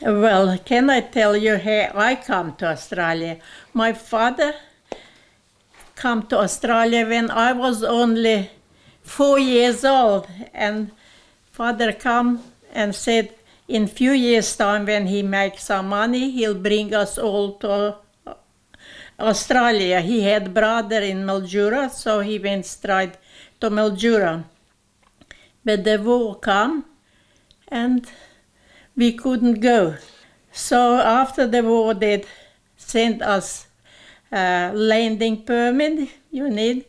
Well, can I tell you how I come to Australia? My father come to Australia when I was only 4 years old, and father come and said in few years time when he makes some money, he'll bring us all to Australia. He had brother in Mildura, so he went straight to Mildura. But the war come and we couldn't go. So after the war, they sent us a landing permit you need,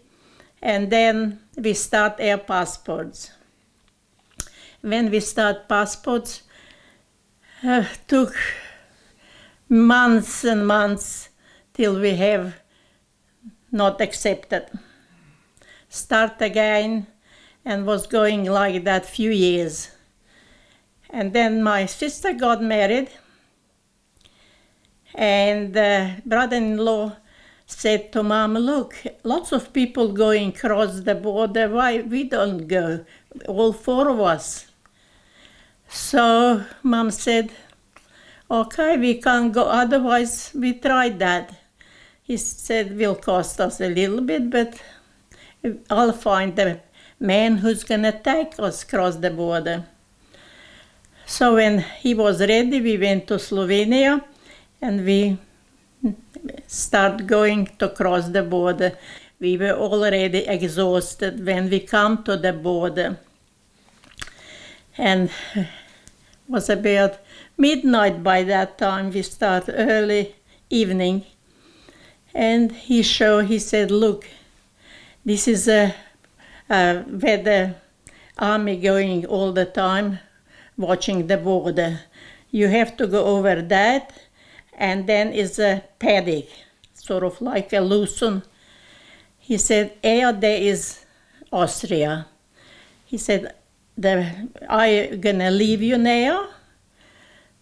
and then we start our passports. When we start passports, took months and months till we have not accepted. Start again, and was going like that few years. And then my sister got married, and brother-in-law said to Mom, look, lots of people going across the border, why we don't go, all four of us? So Mom said, okay, we can't go, otherwise we tried that. He said, will cost us a little bit, but I'll find the man who's gonna take us across the border. So when he was ready, we went to Slovenia and we start going to cross the border. We were already exhausted when we come to the border. And it was about midnight by that time. We start early evening. And he said, look, this is where the army going all the time, watching the border. You have to go over that, and then is a paddock, sort of like a Lucerne. He said, there is Austria. He said, I'm gonna leave you now,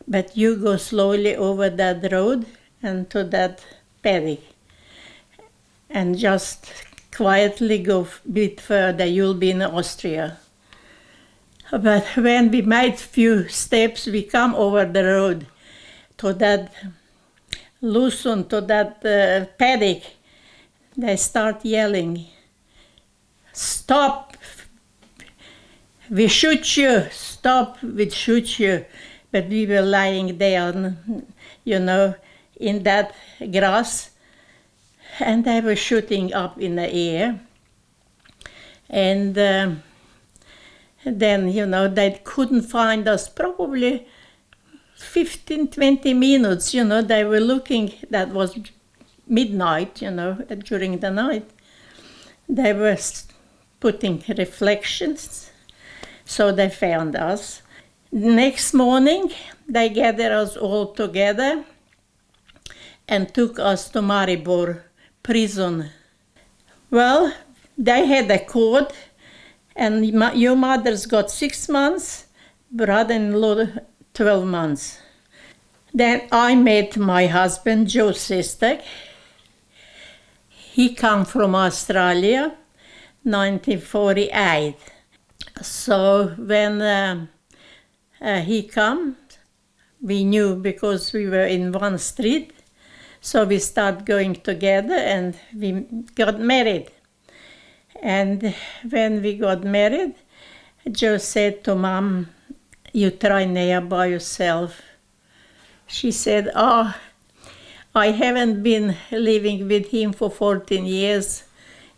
but you go slowly over that road and to that paddock, and just quietly go a bit further, you'll be in Austria. But when we made few steps, we come over the road to that Lucerne, to that paddock. They start yelling, stop, we shoot you, stop, we shoot you. But we were lying there, in that grass, and they were shooting up in the air. And then, they couldn't find us probably 15, 20 minutes, they were looking, that was midnight, during the night. They were putting reflections, so they found us. Next morning, they gathered us all together and took us to Maribor prison. Well, they had a court, and your mother's got 6 months, brother-in-law 12 months. Then I met my husband, Joe Sistek. He come from Australia, 1948. So when he come, we knew because we were in one street. So we started going together and we got married. And when we got married, Joe said to Mom, you try now by yourself. She said, I haven't been living with him for 14 years,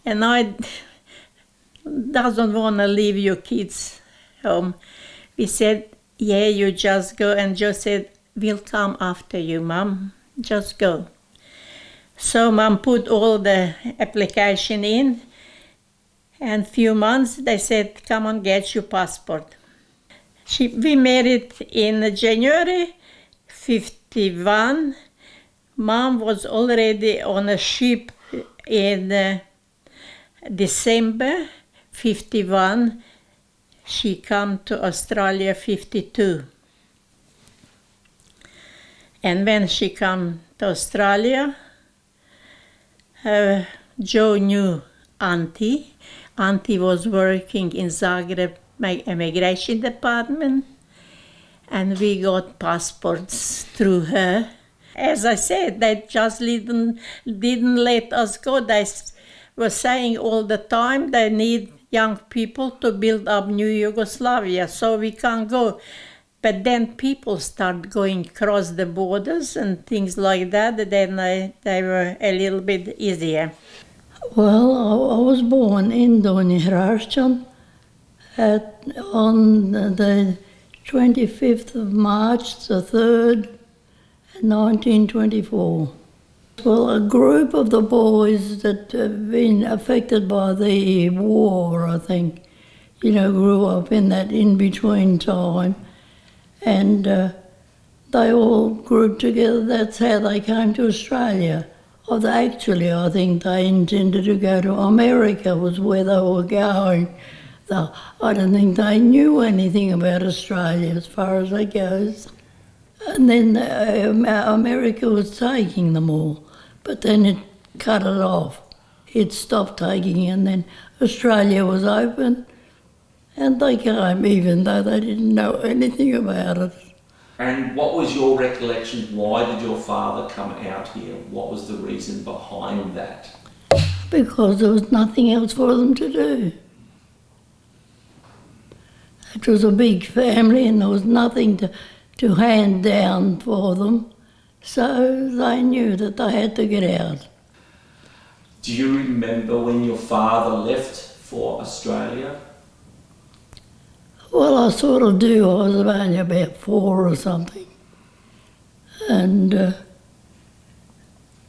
and I doesn't want to leave your kids home. We said, yeah, you just go. And Joe said, we'll come after you, Mom. Just go. So Mom put all the application in, and few months they said, come on, get your passport. We married in January 51. Mom was already on a ship in December 51. She come to Australia 52. And when she come to Australia, Joe knew Auntie. Auntie was working in Zagreb immigration department, and we got passports through her. As I said, they just didn't let us go. They were saying all the time they need young people to build up new Yugoslavia, so we can't go. But then people start going across the borders and things like that. Then they were a little bit easier. Well, I was born in Donji Hraščan on the 25th of March, the 3rd, 1924. Well, a group of the boys that have been affected by the war, I think, grew up in that in-between time, and they all grouped together. That's how they came to Australia. Actually, I think they intended to go to America, was where they were going. I don't think they knew anything about Australia as far as that goes. And then America was taking them all, but then it cut it off. It stopped taking, and then Australia was open, and they came even though they didn't know anything about it. And what was your recollection? Why did your father come out here? What was the reason behind that? Because there was nothing else for them to do. It was a big family and there was nothing to hand down for them, so they knew that they had to get out. Do you remember when your father left for Australia? Well, I sort of do. I was only about 4 or something. And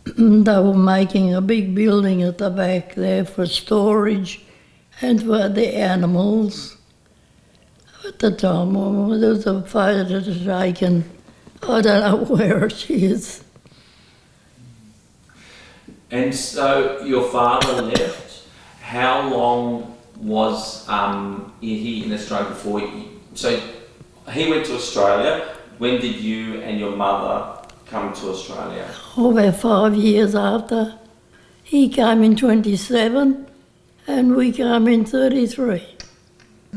they were making a big building at the back there for storage and for the animals. At the time, there was a photo taken. I don't know where it is. And so your father left. How long was he in Australia before so he went to Australia. When did you and your mother come to Australia? About 5 years after. He came in 27 and we came in 33.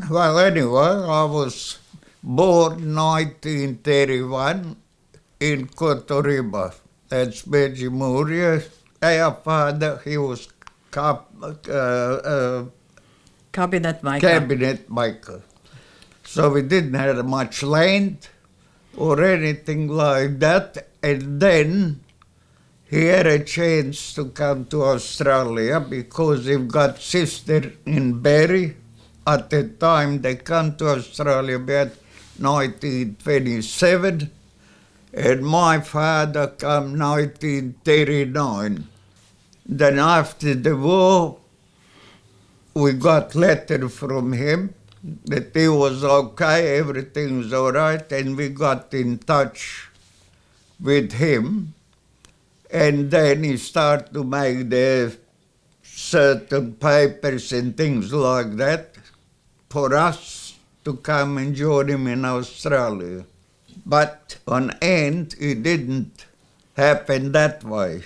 Well, anyway, I was born 1931 in Kotoriba. That's Medjimurje. Our father, he was cabinet maker. Cabinet maker. So we didn't have much land or anything like that. And then he had a chance to come to Australia because he got sister in Barrie. At the time they come to Australia about 1927 and my father come 1939. Then after the war we got letter from him that he was okay, everything was all right, and we got in touch with him. And then he started to make the certain papers and things like that for us to come and join him in Australia. But on end, it didn't happen that way.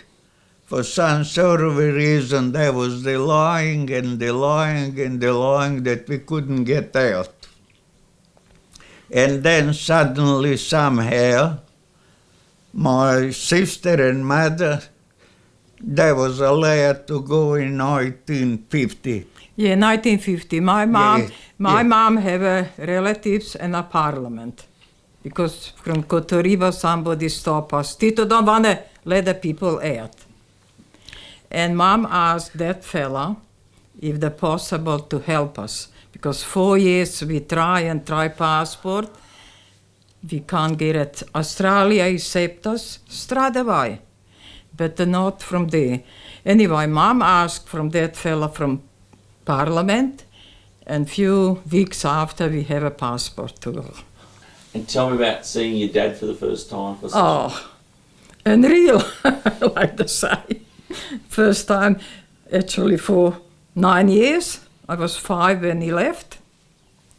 For some sort of a reason, there was the lying and the lying and the lying that we couldn't get out. And then suddenly, somehow, my sister and mother, they was allowed to go in 1950. Yeah, 1950. My mom have relatives in a parliament. Because from Kotoriba somebody stopped us. Tito don't want to let the people out. And Mom asked that fella if they're possible to help us. Because 4 years we try passport. We can't get it. Australia accept us straight away. But not from there. Anyway, Mom asked from that fella from Parliament, and few weeks after we have a passport to go. And tell me about seeing your dad for the first time. Unreal, like to say. First time, actually for 9 years. I was 5 when he left.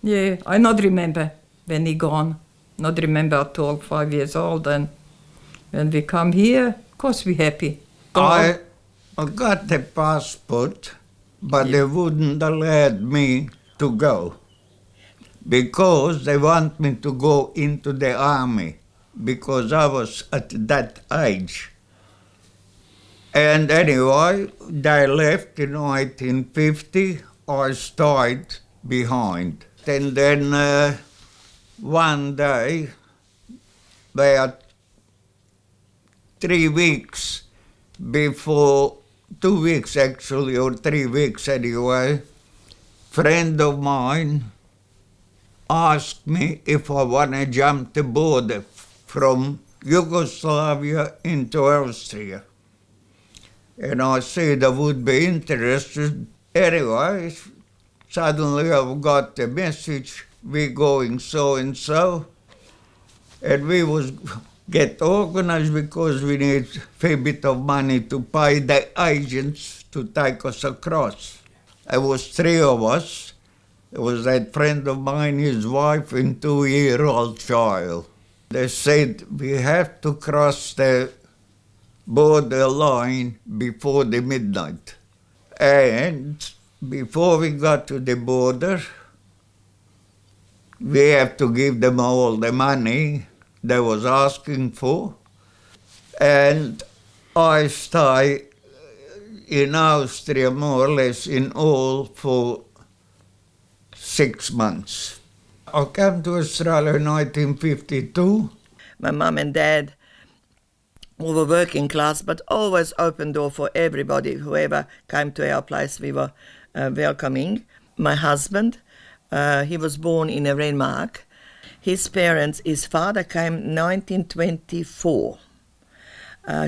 Yeah, I not remember when he gone. Not remember at all, 5 years old. And when we come here, of course we happy. I got the passport, but they wouldn't allow me to go. because they want me to go into the army, because I was at that age. And anyway, they left in 1950. I stayed behind. And then one day, about 3 weeks before, 2 weeks actually, or 3 weeks anyway, friend of mine asked me if I want to jump the border from Yugoslavia into Austria. And I said I would be interested. Anyway, suddenly I've got the message, we're going so and so, and we was get organized because we need a fair bit of money to pay the agents to take us across. There was 3 of us. There was that friend of mine, his wife, and 2-year-old child. They said we have to cross the border line before the midnight. And before we got to the border, we have to give them all the money they was asking for. And I stay in Austria more or less in all for 6 months. I came to Australia in 1952. My mum and dad were working class, but always open door for everybody. Whoever came to our place, we were welcoming. My husband, he was born in Renmark. His parents, his father came 1924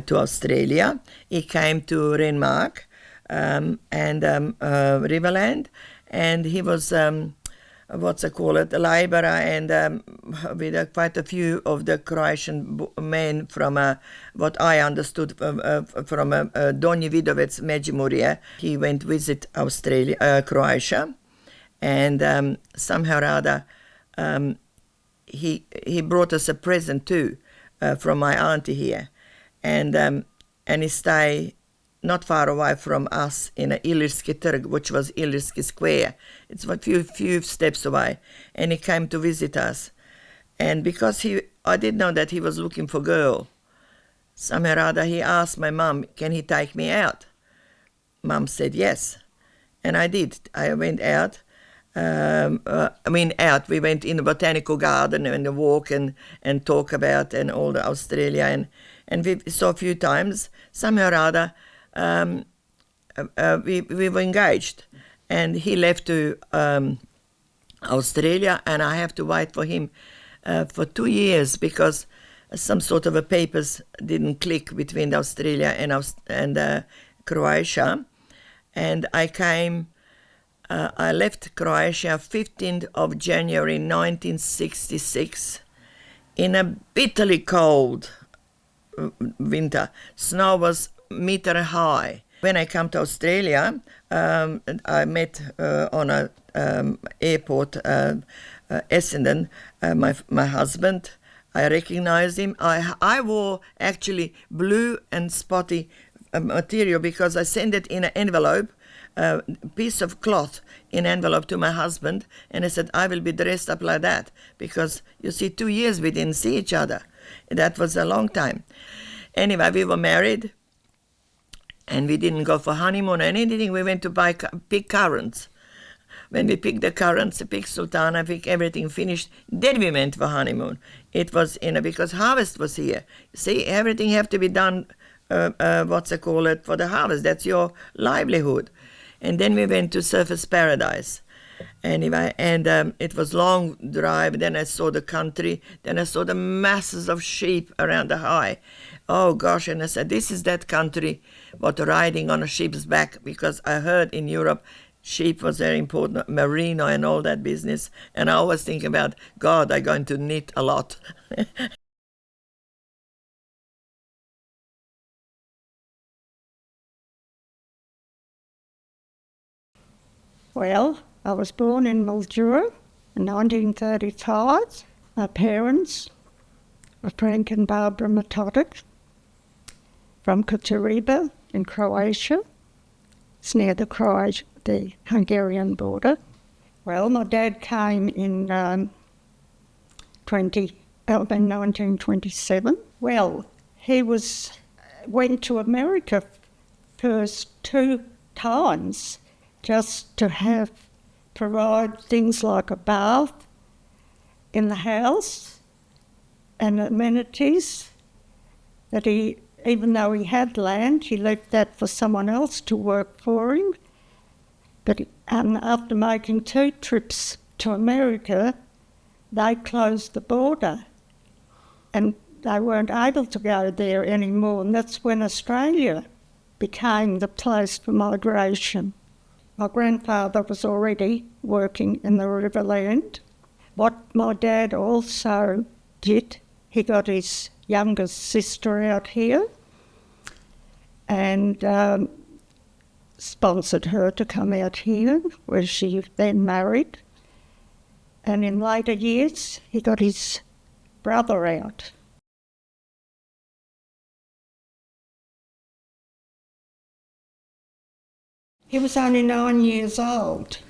to Australia. He came to Renmark and Riverland, and he was a labourer, and with quite a few of the Croatian men from what I understood from Donji Vidovec, Medjimurje. He went visit Croatia, and somehow or other he brought us a present too from my auntie here, and he stayed not far away from us in Ilirski Trg, which was Ilirski Square. It's a few steps away, and he came to visit us. And because I didn't know that he was looking for a girl, somehow or other he asked my mum, can he take me out? Mum said yes, and I did. I went out. We went in the botanical garden and a walk and talk about and all the Australia, and we saw a few times. Somehow or other we were engaged, and he left to Australia, and I have to wait for him for 2 years because some sort of a papers didn't click between Australia and Croatia, and I left Croatia 15th of January 1966 in a bitterly cold winter. Snow was meter high. When I come to Australia, I met on a airport Essendon my husband. I recognized him. I wore actually blue and spotty material because I sent it in an envelope, piece of cloth in envelope to my husband, and I said I will be dressed up like that because you see 2 years we didn't see each other. That was a long time. Anyway, we were married, and we didn't go for honeymoon or anything. We went to pick currants. When we picked the currants, picked sultana, picked everything finished, then we went for honeymoon. It was because harvest was here. See, everything have to be done, for the harvest. That's your livelihood. And then we went to Surfers Paradise. Anyway, and it was long drive. Then I saw the country. Then I saw the masses of sheep around the high. Oh gosh, and I said, this is that country, what riding on a sheep's back, because I heard in Europe sheep was very important, merino and all that business. And I always think about, God, I'm going to knit a lot. Well, I was born in Mildura in 1935. My parents were Frank and Barbara Matotic from Kotoriba in Croatia. It's near the Hungarian border. Well, my dad came in 1927. Well, he went to America first 2 times just to provide things like a bath in the house and amenities that even though he had land, he left that for someone else to work for him. But after making 2 trips to America, they closed the border and they weren't able to go there anymore, and that's when Australia became the place for migration. My grandfather was already working in the Riverland. What my dad also did, he got his youngest sister out here and sponsored her to come out here, where she then married. And in later years, he got his brother out. He was only 9 years old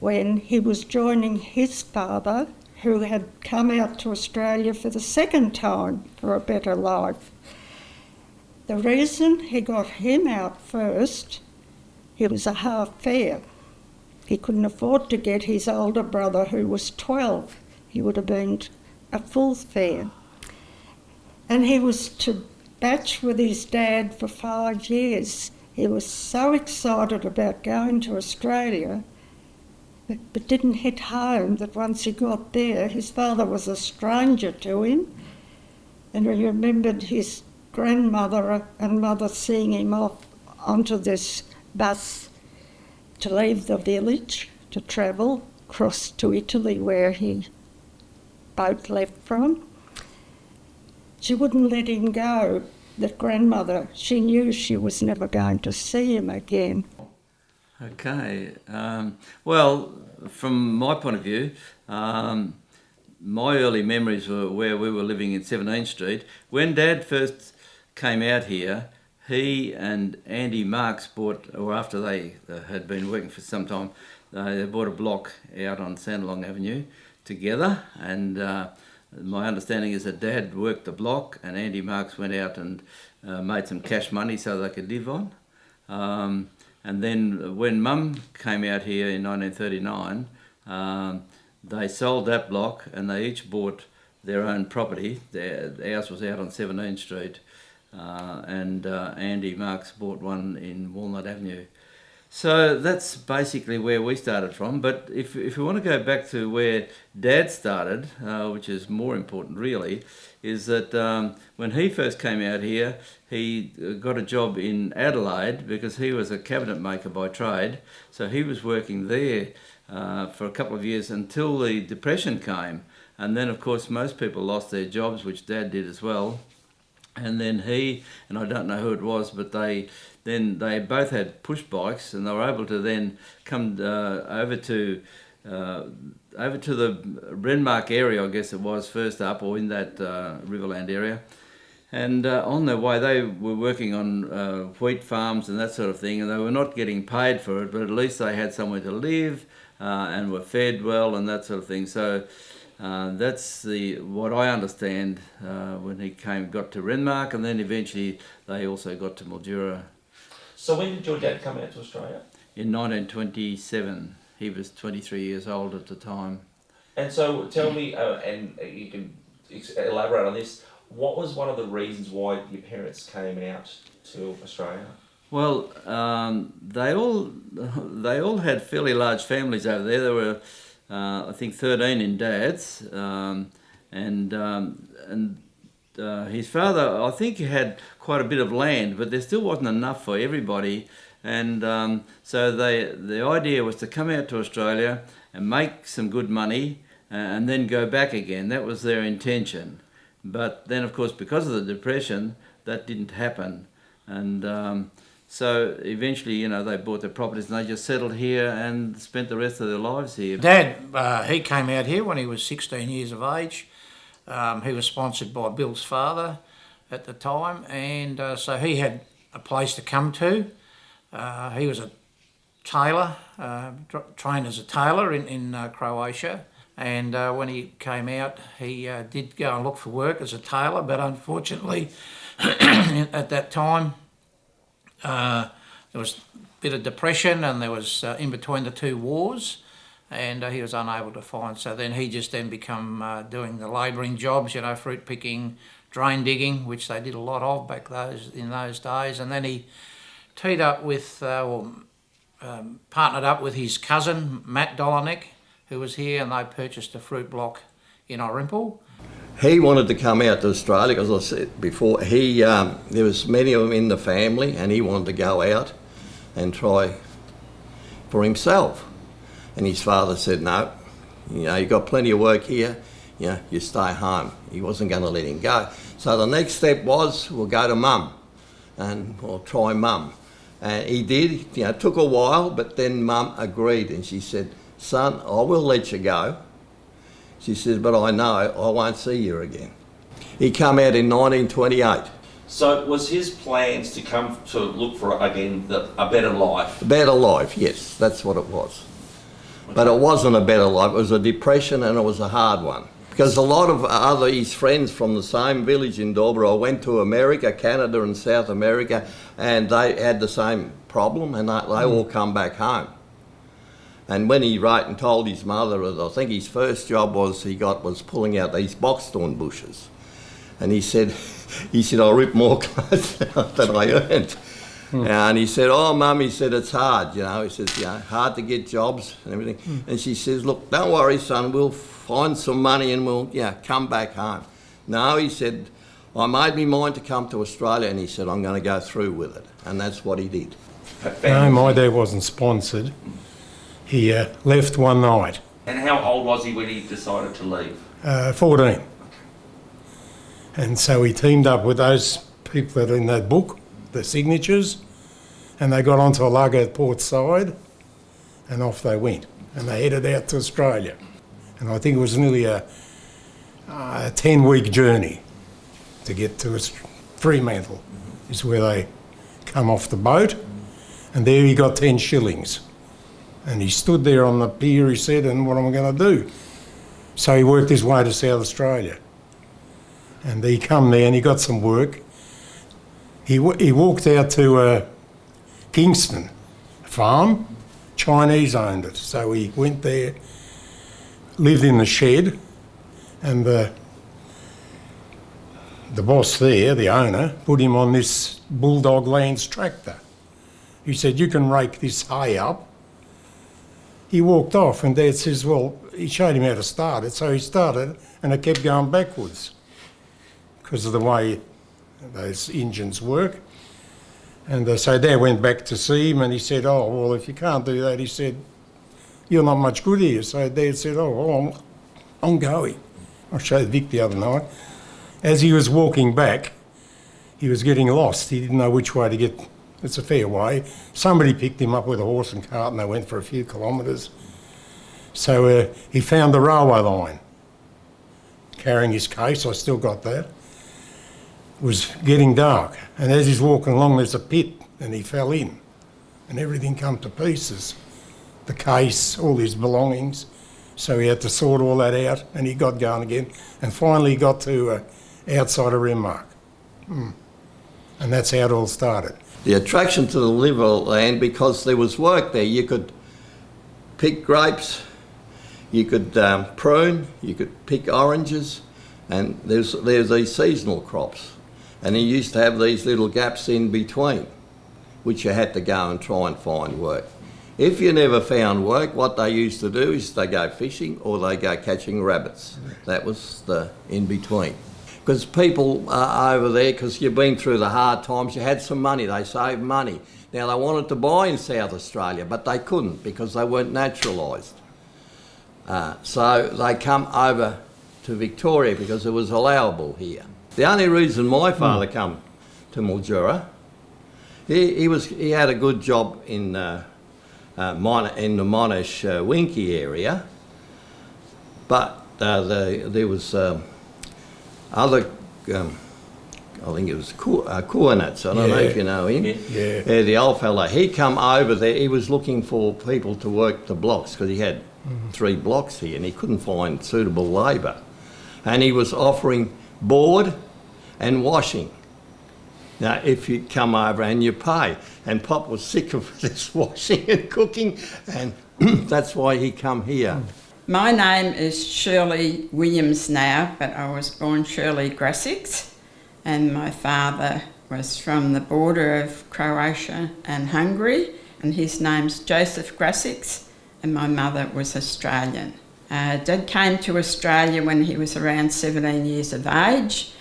when he was joining his father, who had come out to Australia for the second time for a better life. The reason he got him out first, he was a half fare. He couldn't afford to get his older brother, who was 12. He would have been a full fare. And he was to batch with his dad for 5 years. He was so excited about going to Australia, but didn't hit home that once he got there, his father was a stranger to him, and he remembered his grandmother and mother seeing him off onto this bus to leave the village, to travel across to Italy, where he boat left from. She wouldn't let him go. That grandmother, she knew she was never going to see him again. Okay. Well, from my point of view, my early memories were where we were living in 17th Street. When Dad first came out here, he and Andy Marks bought, or after they had been working for some time, they bought a block out on Sandalong Avenue together, and my understanding is that Dad worked the block and Andy Marks went out and made some cash money so they could live on. And then when Mum came out here in 1939, they sold that block and they each bought their own property. Ours was out on 17th Street, and Andy Marks bought one in Walnut Avenue. So that's basically where we started from. But if we want to go back to where Dad started, which is more important really, is that when he first came out here, he got a job in Adelaide because he was a cabinet maker by trade. So he was working there for a couple of years until the Depression came. And then, of course, most people lost their jobs, which Dad did as well. And then he, and I don't know who it was, but they both had push bikes, and they were able to then come over to the Renmark area, I guess it was, first up, or in that Riverland area. And on their way, they were working on wheat farms and that sort of thing, and they were not getting paid for it, but at least they had somewhere to live and were fed well and that sort of thing. So that's what I understand when he got to Renmark, and then eventually they also got to Mildura. So when did your dad come out to Australia? In 1927. He was 23 years old at the time. And so tell me, and you can elaborate on this, what was one of the reasons why your parents came out to Australia? Well, they all had fairly large families over there. There were, I think, 13 in Dad's, and his father, I think, he had quite a bit of land, but there still wasn't enough for everybody. And so the idea was to come out to Australia and make some good money and then go back again. That was their intention. But then, of course, because of the Depression, that didn't happen. And so eventually, they bought their properties and they just settled here and spent the rest of their lives here. Dad, he came out here when he was 16 years of age. He was sponsored by Bill's father at the time, and so he had a place to come to. He was tailor, trained as a tailor in Croatia. And when he came out, he did go and look for work as a tailor, but unfortunately, at that time, there was a bit of depression, and there was in between the two wars, and he was unable to find. So then he just become doing the labouring jobs, fruit picking, drain digging, which they did a lot of back in those days. And then he teed up with, partnered up with his cousin Matt Dolinek, who was here, and they purchased a fruit block in Orimple. He wanted to come out to Australia, because I said before, there was many of them in the family, and he wanted to go out and try for himself. And his father said, no, you've got plenty of work here, you stay home. He wasn't going to let him go. So the next step was, we'll go to Mum, and we'll try Mum. And he did, it took a while, but then Mum agreed, and she said, son, I will let you go. She says, but I know I won't see you again. He come out in 1928. So was his plans to come to look for, again, a better life? A better life, yes, that's what it was. Okay. But it wasn't a better life, it was a depression, and it was a hard one. Because a lot of his friends from the same village in Dobra went to America, Canada and South America, and they had the same problem, and they all come back home. And when he wrote and told his mother, I think his first job was pulling out these boxthorn bushes. And he said, I'll rip more clothes out than I earned. And he said, oh, Mum, he said, it's hard, He says, hard to get jobs and everything. And she says, look, don't worry, son, we'll find some money and we'll, come back home. No, he said, I made my mind to come to Australia, and he said, I'm going to go through with it. And that's what he did. No, my dad wasn't sponsored. He left one night. And how old was he when he decided to leave? 14. And so he teamed up with those people that are in that book, the signatures, and they got onto a lugger at Port Said, and off they went. And they headed out to Australia. And I think it was nearly a 10-week journey to get to Fremantle, is where they come off the boat, and there he got 10 shillings. And he stood there on the pier, he said, and what am I going to do? So he worked his way to South Australia. And he come there and he got some work. He walked out to Kingston, a farm. Chinese owned it. So he went there, lived in the shed, and the boss there, the owner, put him on this Bulldog Lands tractor. He said, you can rake this hay up. He walked off, and Dad says, well, he showed him how to start it, so he started, and it kept going backwards because of the way those engines work. And so Dad went back to see him, and he said, oh, well, if you can't do that, he said, you're not much good here. So Dad said, oh, well, I'm going. I showed Vic the other night. As he was walking back, he was getting lost. He didn't know which way to get. It's a fair way. Somebody picked him up with a horse and cart, and they went for a few kilometres. So he found the railway line, carrying his case. I still got that. It was getting dark, and as he's walking along, there's a pit, and he fell in, and everything come to pieces. The case, all his belongings. So he had to sort all that out, and he got going again, and finally got to outside of Renmark. And that's how it all started. The attraction to the river land, because there was work there. You could pick grapes, you could prune, you could pick oranges, and there's these seasonal crops. And he used to have these little gaps in between, which you had to go and try and find work. If you never found work, what they used to do is they go fishing or they go catching rabbits. That was the in-between. Because people over there, because you've been through the hard times, you had some money, they saved money. Now they wanted to buy in South Australia, but they couldn't because they weren't naturalised. So they come over to Victoria because it was allowable here. The only reason my father come to Mildura, he had a good job in the Monash Winky area, but there was other I think it was Coornats, I don't know if you know him. Yeah. The old fella, he come over there, he was looking for people to work the blocks because he had 3 blocks here and he couldn't find suitable labour. And he was offering board and washing. Now, if you come over and you pay, and Pop was sick of this washing and cooking, and that's why he come here. My name is Shirley Williams now, but I was born Shirley Grasics, and my father was from the border of Croatia and Hungary, and his name's Joseph Grasics, and my mother was Australian. Dad came to Australia when he was around 17 years of age.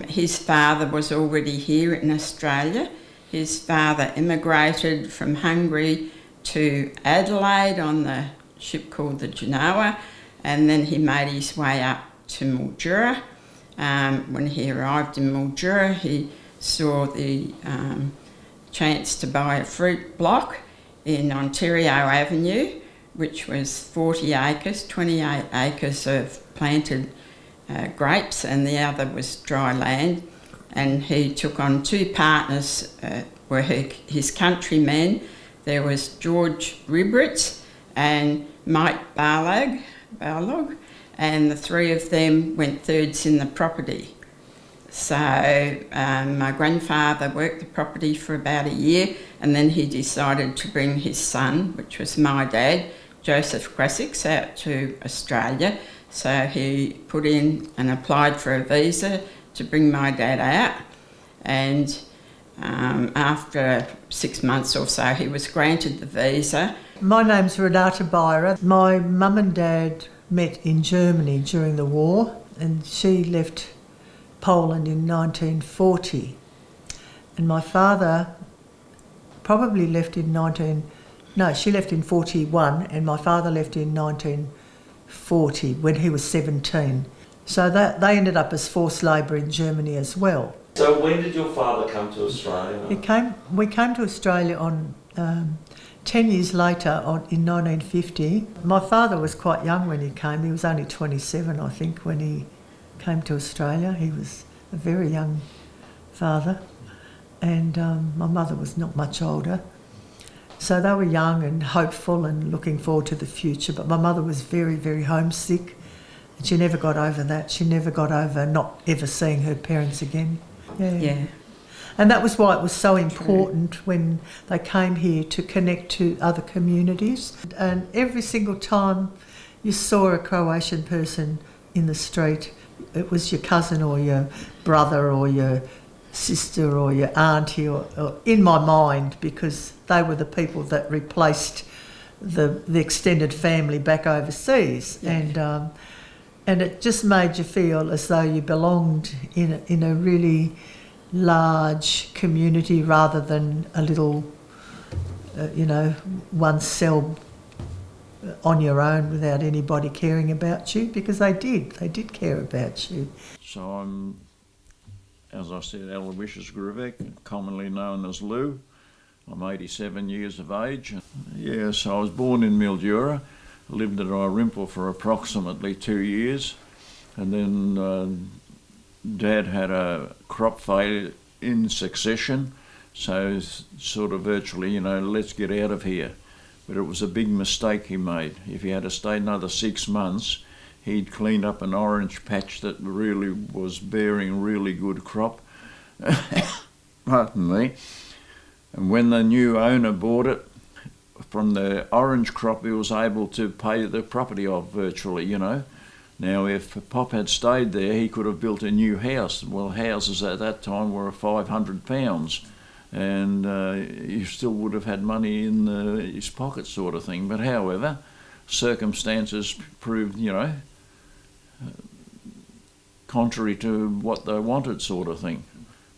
His father was already here in Australia. His father immigrated from Hungary to Adelaide on the ship called the Genoa, and then he made his way up to Mildura. When he arrived in Mildura, he saw the chance to buy a fruit block in Ontario Avenue, which was 40 acres, 28 acres of planted grapes, and the other was dry land. And he took on 2 partners, were his countrymen. There was George Ribritz and Mike Barlog, and the 3 of them went thirds in the property. So my grandfather worked the property for about a year, and then he decided to bring his son, which was my dad, Joseph Grasics, out to Australia. So he put in and applied for a visa to bring my dad out, and after 6 months or so he was granted the visa. My name's Renata Byra. My mum and dad met in Germany during the war, and she left Poland in 1940, and my father probably left in she left in 41, and my father left in 1940 when he was 17. So that they ended up as forced labour in Germany as well. So when did your father come to Australia? We came to Australia on 10 years later in 1950. My father was quite young when he came. He was only 27, I think, when he came to Australia. He was a very young father, and my mother was not much older. So they were young and hopeful and looking forward to the future, but my mother was very, very homesick, and she never got over that. She never got over not ever seeing her parents again. Yeah. And that was why it was so important when they came here to connect to other communities. And every single time you saw a Croatian person in the street, it was your cousin or your brother or your sister or your auntie, or in my mind, because they were the people that replaced the extended family back overseas. Yeah. And it just made you feel as though you belonged in a really large community rather than a little, one cell on your own without anybody caring about you, because they did care about you. So I'm, as I said, Aloysius Gruvek, commonly known as Lou. I'm 87 years of age. Yes, I was born in Mildura, lived at Irimple for approximately 2 years, and then Dad had a crop failure in succession, so sort of virtually, let's get out of here. But it was a big mistake he made. If he had to stay another 6 months, he'd cleaned up an orange patch that really was bearing really good crop. Pardon me. And when the new owner bought it, from the orange crop he was able to pay the property off virtually, Now if Pop had stayed there, he could have built a new house. Well, houses at that time were £500, and he still would have had money in his pocket, sort of thing. But however, circumstances proved, contrary to what they wanted, sort of thing.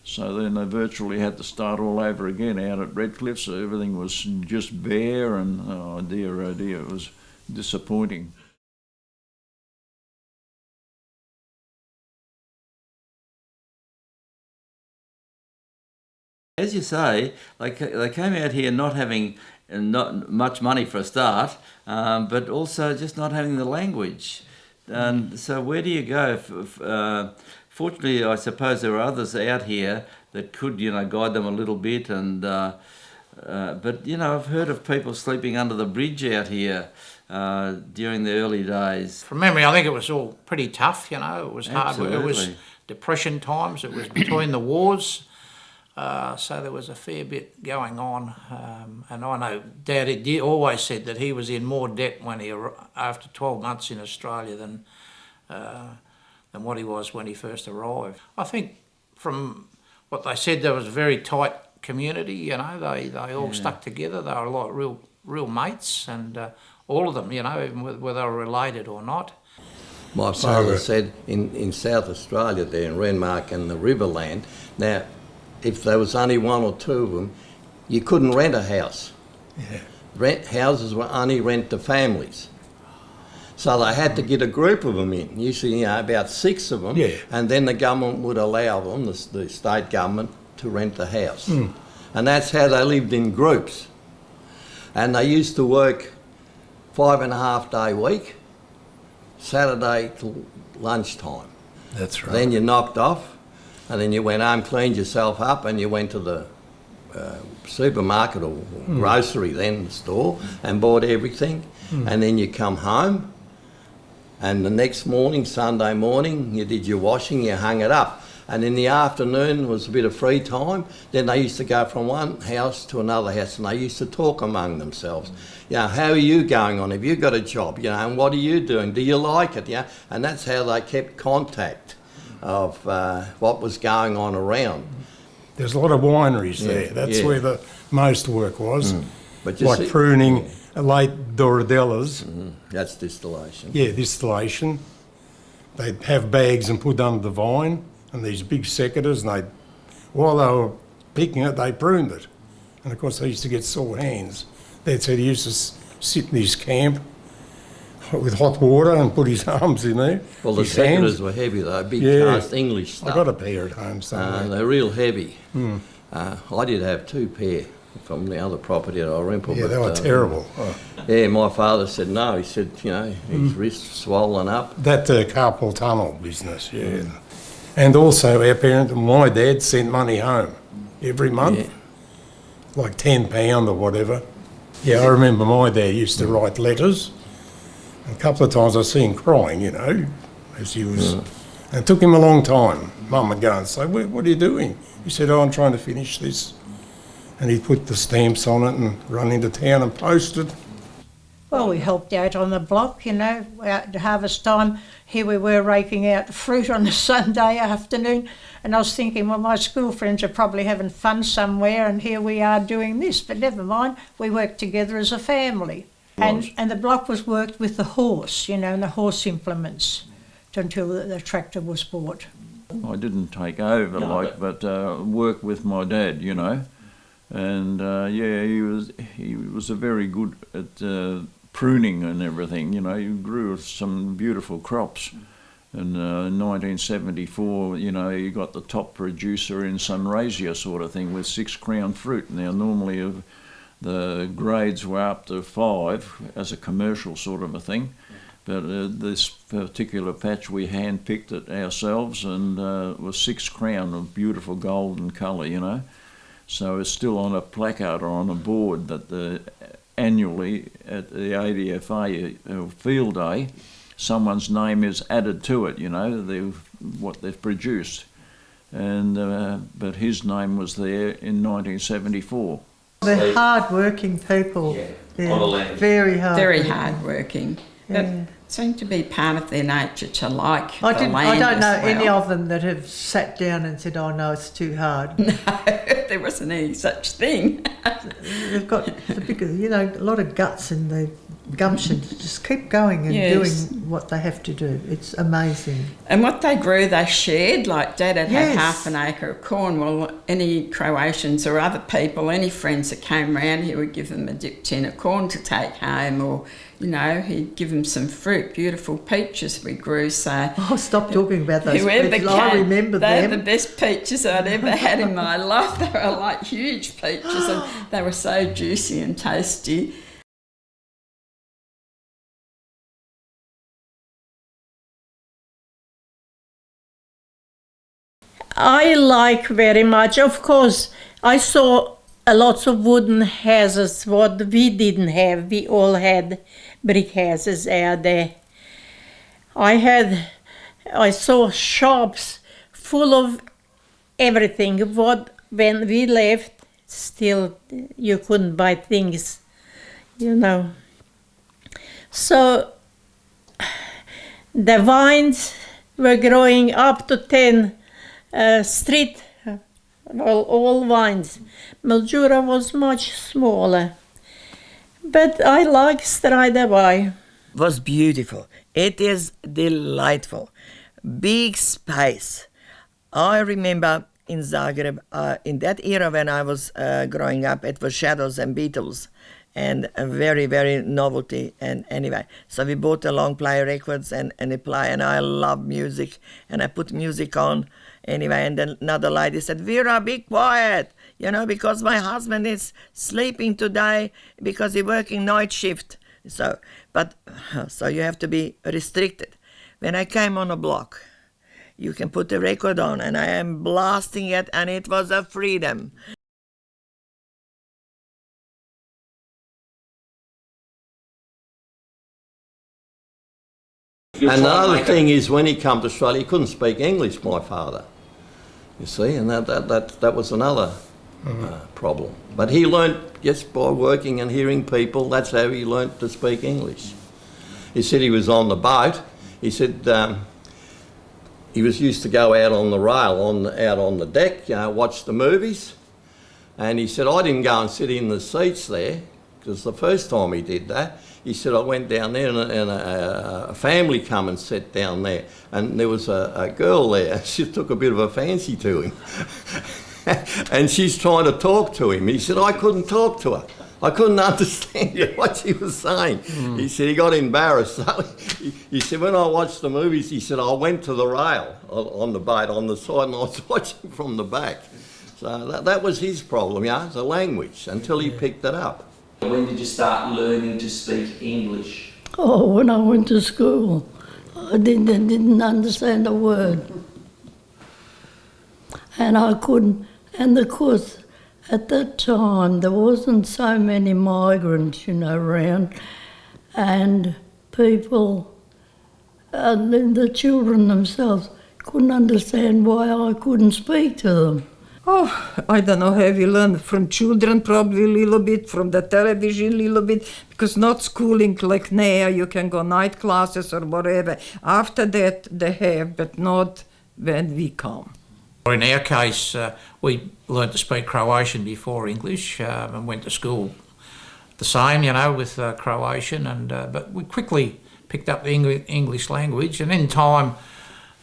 So then they virtually had to start all over again out at Redcliffe, so everything was just bare, and oh dear, it was disappointing. As you say, they came out here not having not much money for a start, but also just not having the language. And so where do you go fortunately, I suppose there were others out here that could, guide them a little bit. And but I've heard of people sleeping under the bridge out here during the early days. From memory, I think it was all pretty tough. It was hard work. It was Absolutely. depression times. It was between the wars. So there was a fair bit going on, and I know Dad always said that he was in more debt after 12 months in Australia than what he was when he first arrived. I think from what they said, there was a very tight community. They all stuck together. They were like real mates, and all of them. Even whether they were related or not. My father said in South Australia there in Renmark and the Riverland, now if there was only one or two of them, you couldn't rent a house. Houses were only rent to families. So they had to get a group of them in, usually about 6 of them, and then the government would allow them, the state government, to rent the house. And that's how they lived in groups. And they used to work 5.5-day week, Saturday till lunchtime. That's right. Then you knocked off, and then you went home, cleaned yourself up, and you went to the supermarket or grocery then, the store, and bought everything. And then you come home, and the next morning, Sunday morning, you did your washing, you hung it up. And in the afternoon was a bit of free time. Then they used to go from one house to another house, and they used to talk among themselves. How are you going on? Have you got a job? And what are you doing? Do you like it? And that's how they kept contact of what was going on around. There's a lot of wineries there. That's where the most work was. But like pruning, late Doradellas. That's distillation. Yeah, distillation. They'd have bags and put under the vine, and these big secateurs, and while they were picking it, they pruned it. And of course, they used to get sore hands. That's how he used to sit in his camp with hot water and put his arms in there. Well, the secateurs were heavy though, big cast English stuff. I got a pair at home somewhere. They're real heavy. I did have 2 pair from the other property at Dalrymple. Yeah, they were terrible. Yeah, my father said no. He said, his wrist swollen up. That carpal tunnel business, And also my dad sent money home every month, like £10 or whatever. Yeah, I remember my dad used to write letters. A couple of times I see him crying, as he was... And it took him a long time. Mum would go and say, what are you doing? He said, I'm trying to finish this. And he'd put the stamps on it and run into town and post it. Well, we helped out on the block, out at harvest time. Here we were raking out fruit on a Sunday afternoon, and I was thinking, well, my school friends are probably having fun somewhere, and here we are doing this. But never mind, we worked together as a family. And the block was worked with the horse, and the horse implements until the tractor was bought. I didn't take over, but work with my dad, and he was a very good at pruning and everything. He grew some beautiful crops. And in 1974, he got the top producer in Sunraysia sort of thing with 6 crown fruit. Now normally the grades were up to 5 as a commercial sort of a thing. But this particular patch we hand-picked it ourselves, and it was 6 crown of beautiful golden colour, So it's still on a placard or on a board that annually at the ADFA field day, someone's name is added to it, what they've produced. And but his name was there in 1974. They're hard-working people. On the land. Very hard. Very hard-working. But it seemed to be part of their nature to like the land. I don't know as well. any of them that have sat down and said, oh no, it's too hard. No, there wasn't any such thing. They've got a lot of guts and the gumption to just keep going and doing what they have to do. It's amazing. And what they grew, they shared. Like Dad had had half an acre of corn. Well, any Croatians or other people, any friends that came round, he would give them a dip tin of corn to take home, or he'd give them some fruit, beautiful peaches we grew. So stop talking about those peaches. I remember them. They're the best peaches I'd ever had in my life. They were like huge peaches, and they were so juicy and tasty. I like very much. Of course, I saw a lots of wooden houses, what we didn't have. We all had brick houses out there. I saw shops full of everything. What when we left, still you couldn't buy things, you know. So the vines were growing up to 10 street, well, all vines. Mildura was much smaller, but I like Stradaway. Was beautiful. It is delightful. Big space. I remember in Zagreb, in that era when I was growing up, it was Shadows and Beatles, and a very, very novelty. And anyway, so we bought the long play records and a play, and I love music, and I put music on anyway. And then another lady said, "Vera, be quiet, you know, because my husband is sleeping today because he's working night shift." So you have to be restricted. When I came on a block, you can put the record on, and I am blasting it, and it was a freedom. And the other thing is, when he came to Australia, he couldn't speak English, my father. You see, and that was another problem. But he learnt just by working and hearing people. That's how he learnt to speak English. He said he was on the boat. He said he was used to go out on the rail, out on the deck, you know, watch the movies. And he said, I didn't go and sit in the seats there, because the first time he did that, he said, I went down there and a family come and sat down there, and there was a girl there. She took a bit of a fancy to him. And she's trying to talk to him. He said, I couldn't talk to her. I couldn't understand what she was saying. He said he got embarrassed. So he said, when I watched the movies, he said, I went to the rail on the boat on the side, and I was watching from the back. So that was his problem, yeah, the language, until he picked it up. When did you start learning to speak English? Oh, when I went to school, I didn't understand a word. And I couldn't, and of course, at that time, there wasn't so many migrants, you know, around, and people, the children themselves, couldn't understand why I couldn't speak to them. Oh, I don't know how we learn from children, probably a little bit, from the television a little bit, because not schooling like now, you can go night classes or whatever. After that, they have, but not when we come. In our case, we learned to speak Croatian before English and went to school the same, you know, with Croatian, but we quickly picked up the English language, and in time,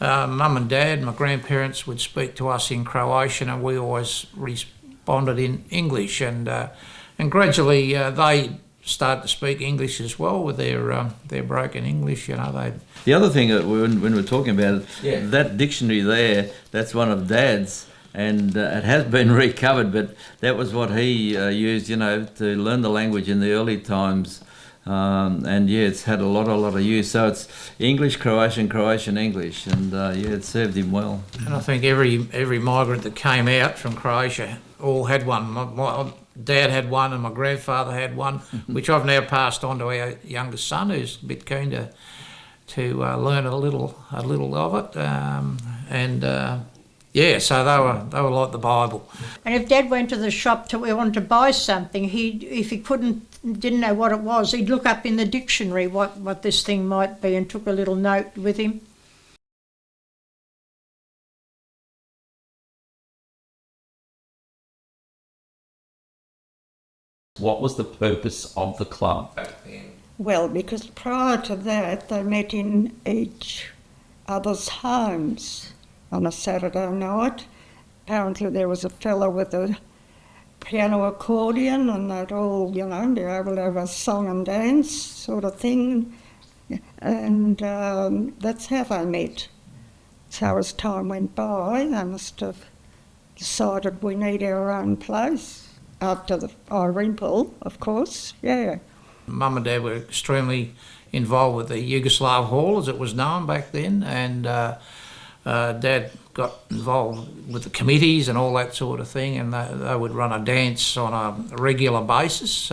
Mum and Dad, my grandparents, would speak to us in Croatian, and we always responded in English, and gradually they started to speak English as well with their broken English, you know. The other thing that when we're talking about it, that dictionary there, that's one of Dad's, and it has been recovered, but that was what he used, you know, to learn the language in the early times. And yeah, it's had a lot of use. So it's English, Croatian, English, and yeah, it served him well. And I think every migrant that came out from Croatia all had one. My dad had one, and my grandfather had one, which I've now passed on to our youngest son, who's a bit keen to learn a little of it. Yeah, so they were like the Bible. And if Dad went to the shop to wanted to buy something, if he didn't know what it was, he'd look up in the dictionary what this thing might be and took a little note with him. What was the purpose of the club back then? Well, because prior to that, they met in each other's homes on a Saturday night. Apparently there was a fellow with a piano accordion, and they'd all, you know, be able to have a song and dance sort of thing. And that's how they met. So as time went by, they must have decided we need our own place. After the Irimple, of course, yeah. Mum and Dad were extremely involved with the Yugoslav Hall, as it was known back then, and Dad got involved with the committees and all that sort of thing, and they would run a dance on a regular basis,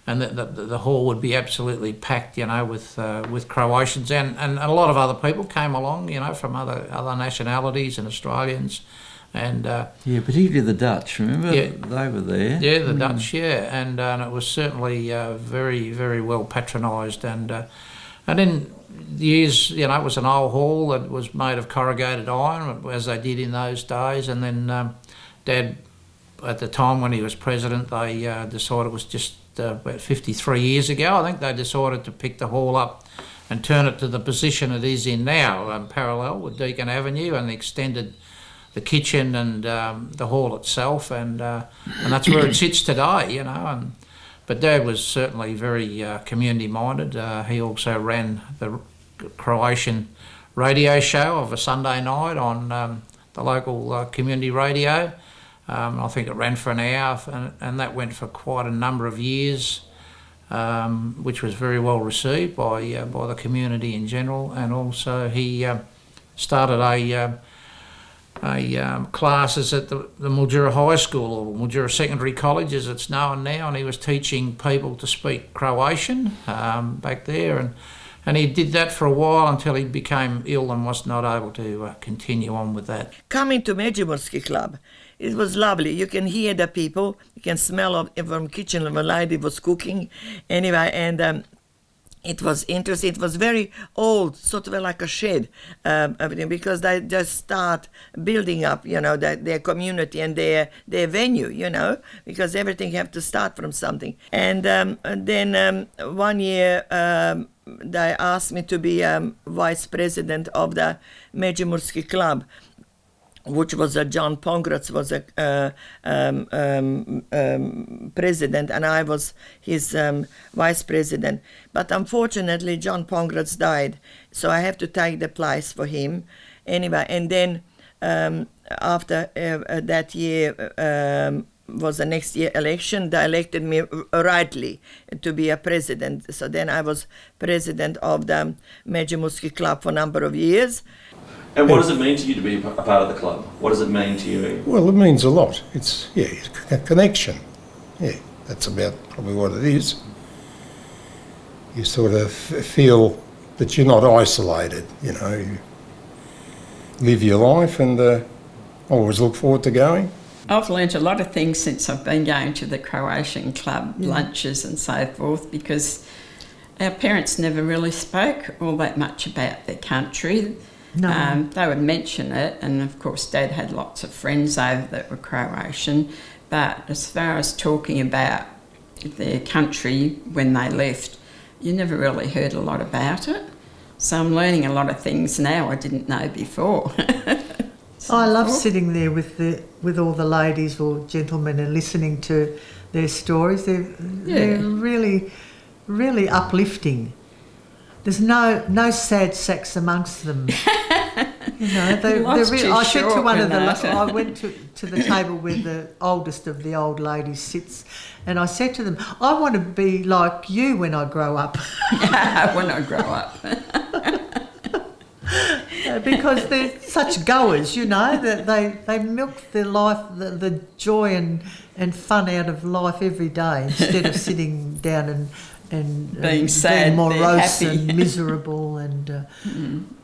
and the hall would be absolutely packed, you know, with Croatians and a lot of other people came along, you know, from other nationalities and Australians, and yeah, particularly the Dutch. Remember, yeah, they were there. Yeah, the Dutch, yeah, and it was certainly very, very well patronised, and then years, you know, it was an old hall that was made of corrugated iron, as they did in those days, and then Dad, at the time when he was president, they decided it was just about 53 years ago, I think they decided to pick the hall up and turn it to the position it is in now, parallel with Deakin Avenue, and extended the kitchen and the hall itself, and that's where it sits today, you know. But Dad was certainly very community-minded. He also ran the Croatian radio show of a Sunday night on the local community radio. I think it ran for an hour, and that went for quite a number of years, which was very well received by the community in general. And also he started classes at the Mildura High School, or Mildura Secondary College as it's known now, and he was teaching people to speak Croatian back there, and he did that for a while until he became ill and was not able to continue on with that. Coming to Medjimurje Club, it was lovely. You can hear the people, you can smell from kitchen, the lady was cooking anyway, and it was interesting. It was very old, sort of like a shed, because they just start building up, you know, their community and their venue, you know, because everything have to start from something. And then 1 year they asked me to be vice president of the Medjimurje Club, which was John Pongrac was a president, and I was his vice president. But unfortunately, John Pongrac died, so I have to take the place for him. Anyway, and then after that year was the next year election, they elected me rightly to be a president. So then I was president of the Medjimurje Club for a number of years. And what does it mean to you to be a part of the club? What does it mean to you? Well, it means a lot. It's a connection. Yeah, that's about probably what it is. You sort of feel that you're not isolated, you know. You live your life, and always look forward to going. I've learnt a lot of things since I've been going to the Croatian club lunches and so forth, because our parents never really spoke all that much about their country. No. They would mention it, and of course Dad had lots of friends over that were Croatian, but as far as talking about their country when they left, you never really heard a lot about it. So I'm learning a lot of things now I didn't know before. I love sitting there with all the ladies or gentlemen and listening to their stories. They're really, really uplifting. There's no sad sacks amongst them. You know, I said to one of them, I went to the table where the oldest of the old ladies sits, and I said to them, I want to be like you when I grow up. When I grow up. Because they're such goers, you know, that they milk their life, the joy and fun out of life every day, instead of sitting down and being sad, being morose and miserable and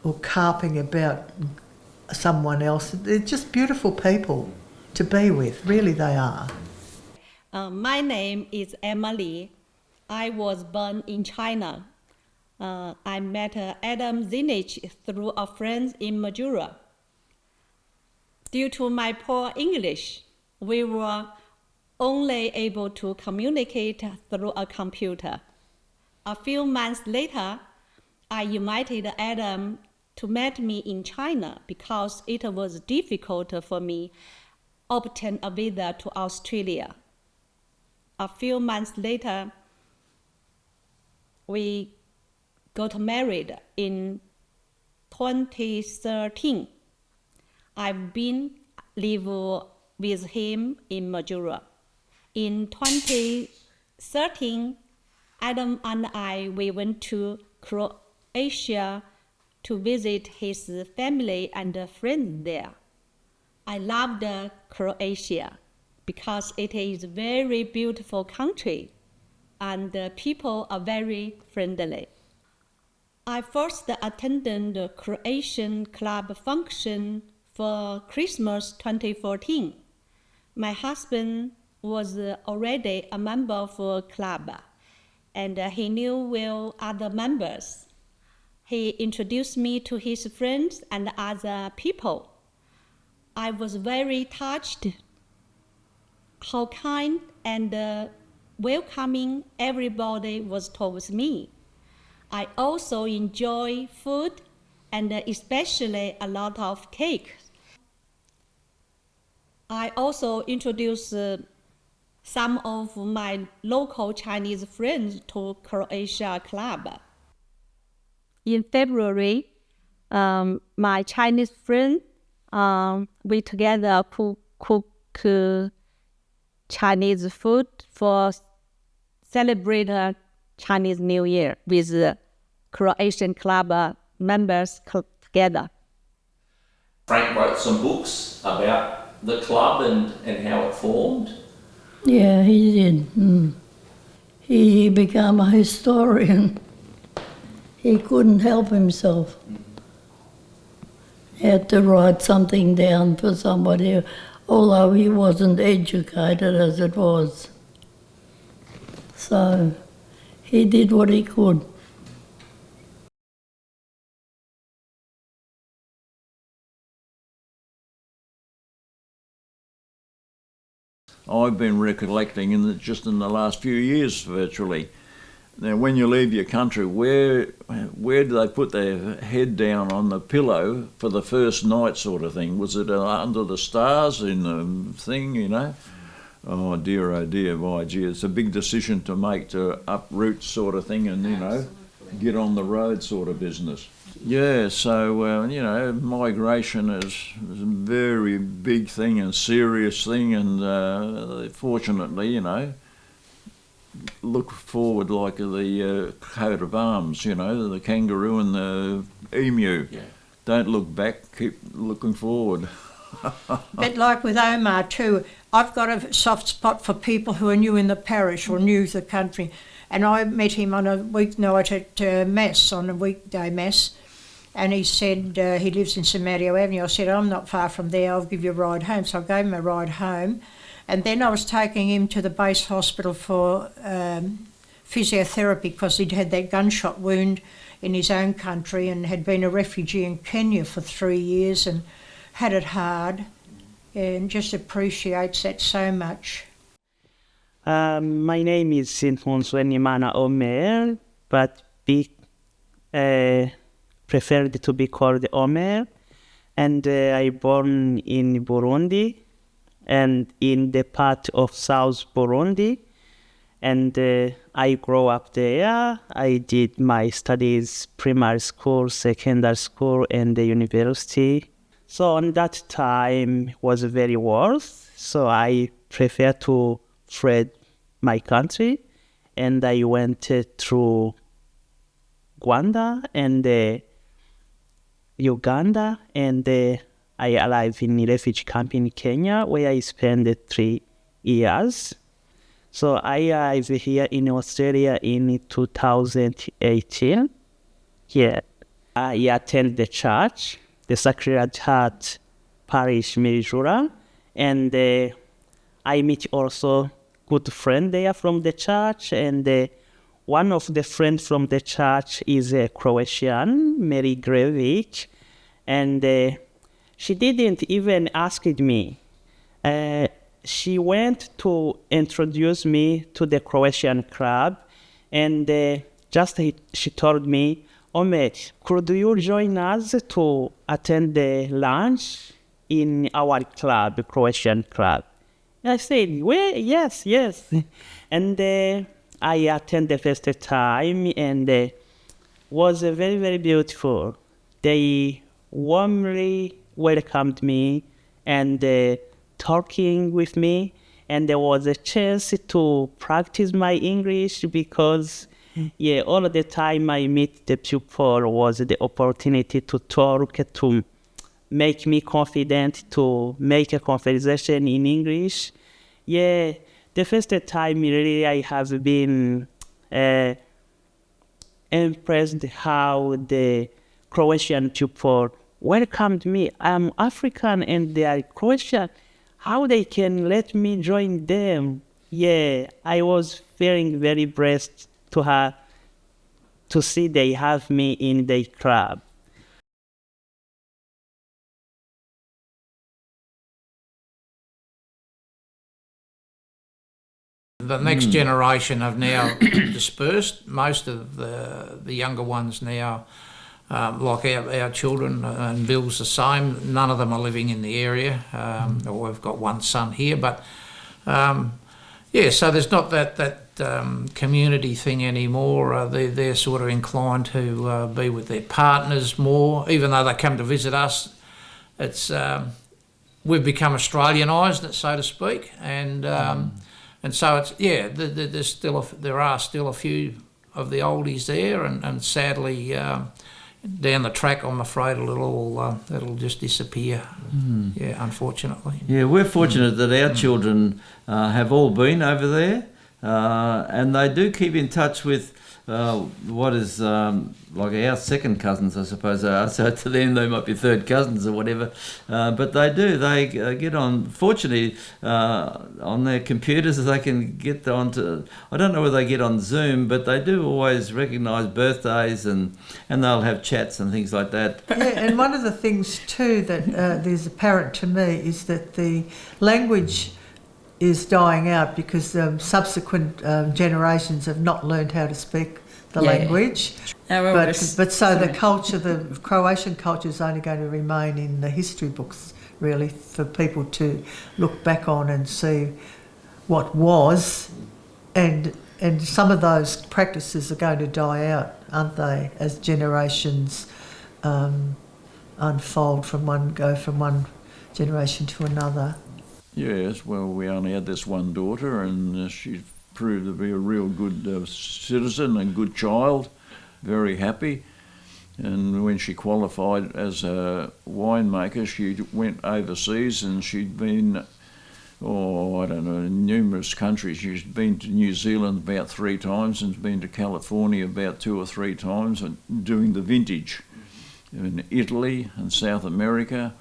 or carping about someone else. They're just beautiful people to be with, really they are. My name is Emily. I was born in China. I met Adam Zinich through a friend in Mildura. Due to my poor English, we were only able to communicate through a computer. A few months later, I invited Adam to meet me in China because it was difficult for me to obtain a visa to Australia. A few months later, we got married in 2013. I've been living with him in Mildura. In 2013, Adam and we went to Croatia to visit his family and friends there. I loved Croatia because it is a very beautiful country and the people are very friendly. I first attended the Croatian club function for Christmas 2014. My husband was already a member of a club, and he knew well other members. He introduced me to his friends and other people. I was very touched how kind and welcoming everybody was towards me. I also enjoy food and especially a lot of cake. I also introduced some of my local Chinese friends to Croatia club. In February, my Chinese friend, we together cook Chinese food for celebrate Chinese New Year with Croatian club members together. Frank wrote some books about the club and how it formed. Yeah, he did. He became a historian. He couldn't help himself. He had to write something down for somebody, although he wasn't educated as it was. So he did what he could. I've been recollecting just in the last few years virtually. Now, when you leave your country, where do they put their head down on the pillow for the first night sort of thing? Was it under the stars in the thing, you know? Oh dear, my gee, it's a big decision to make, to uproot sort of thing and, you know, get on the road sort of business. Yeah, so, you know, migration is a very big thing and serious thing, and fortunately, you know, look forward like the coat of arms, you know, the kangaroo and the emu. Yeah. Don't look back, keep looking forward. But like with Omar too, I've got a soft spot for people who are new in the parish or new to the country. And I met him on a weeknight at Mass, on a weekday Mass, and he said he lives in St Mario Avenue. I said, I'm not far from there, I'll give you a ride home. So I gave him a ride home. And then I was taking him to the base hospital for physiotherapy because he'd had that gunshot wound in his own country and had been a refugee in Kenya for 3 years and had it hard, and just appreciates that so much. My name is Sinfonso Nimana Omer, but preferred to be called Omer. And I born in Burundi, and in the part of South Burundi. And I grew up there. I did my studies, primary school, secondary school, and the university. So on that time was very worse. So I prefer to flee my country, and I went through Rwanda and Uganda, and I arrived in a refugee camp in Kenya, where I spent 3 years. So I arrived here in Australia in 2018. Yeah, I attended the church, the Sacred Heart Parish Mildura, and I meet also good friend there from the church, and one of the friends from the church is a Croatian, Mary Grevich, and she didn't even ask me. She went to introduce me to the Croatian club, and she told me, Omet, could you join us to attend the lunch in our club, the Croatian club? I said, well, yes. And I attended the first time, and was very, very beautiful. They warmly welcomed me and talking with me, and there was a chance to practice my English because Yeah, all the time I meet the people was the opportunity to talk, to make me confident, to make a conversation in English. Yeah, the first time really I have been impressed how the Croatian people welcomed me. I'm African and they are Croatian. How they can let me join them? Yeah, I was feeling very blessed to see they have me in their club. The next generation have now dispersed. Most of the younger ones now, like our children, and Bill's the same, none of them are living in the area. We've got one son here, but so there's not that community thing anymore. They're sort of inclined to be with their partners more, even though they come to visit us. It's we've become Australianised, so to speak, and so it's there are still a few of the oldies there, and sadly down the track, I'm afraid it'll just disappear. Yeah, unfortunately. Yeah, we're fortunate that our children have all been over there, and they do keep in touch with what is like our second cousins, I suppose they are. So to them they might be third cousins or whatever, but they get on, fortunately, on their computers. They can get onto, I don't know whether they get on Zoom, but they do always recognise birthdays, and they'll have chats and things like that. Yeah, and one of the things too that is apparent to me is that the language is dying out because subsequent generations have not learned how to speak the language. But so the culture, the Croatian culture, is only going to remain in the history books, really, for people to look back on and see what was, and some of those practices are going to die out, aren't they, as generations unfold from one generation to another. Yes, well, we only had this one daughter, and she proved to be a real good citizen and good child, very happy. And when she qualified as a winemaker, she went overseas, and she'd been, in numerous countries. She's been to New Zealand about 3 times and been to California about 2 or 3 times, and doing the vintage in Italy and South America,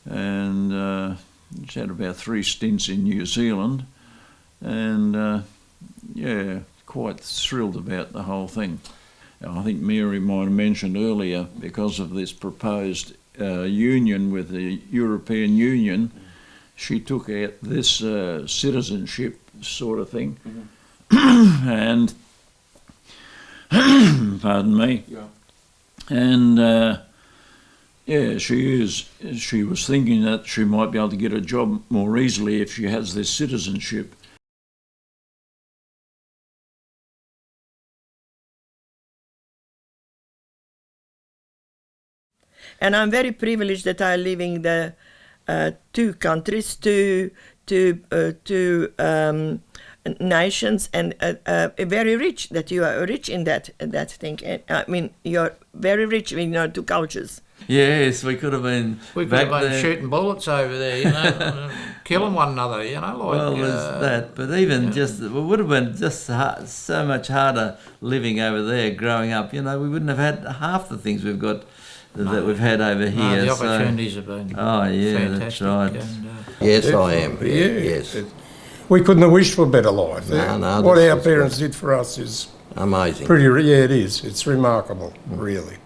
and she's had about 3 stints in New Zealand, and quite thrilled about the whole thing. I think Mary might have mentioned earlier, because of this proposed union with the European Union, she took out this citizenship sort of thing, and pardon me, and she was thinking that she might be able to get a job more easily if she has this citizenship. And I'm very privileged that I live in the 2 countries, two nations, and very rich. That you are rich in that thing. I mean, you're very rich in your 2 cultures. Yes, we could have been. We could have been shooting bullets over there, killing one another, Well, there's that, but even it would have been just so much harder living over there, growing up. We wouldn't have had half the things we've got that we've had over here. The opportunities have been fantastic. That's right. And, yes, I am. Yes. We couldn't have wished for a better life. No, what our parents did for us is amazing. It is. It's remarkable, really.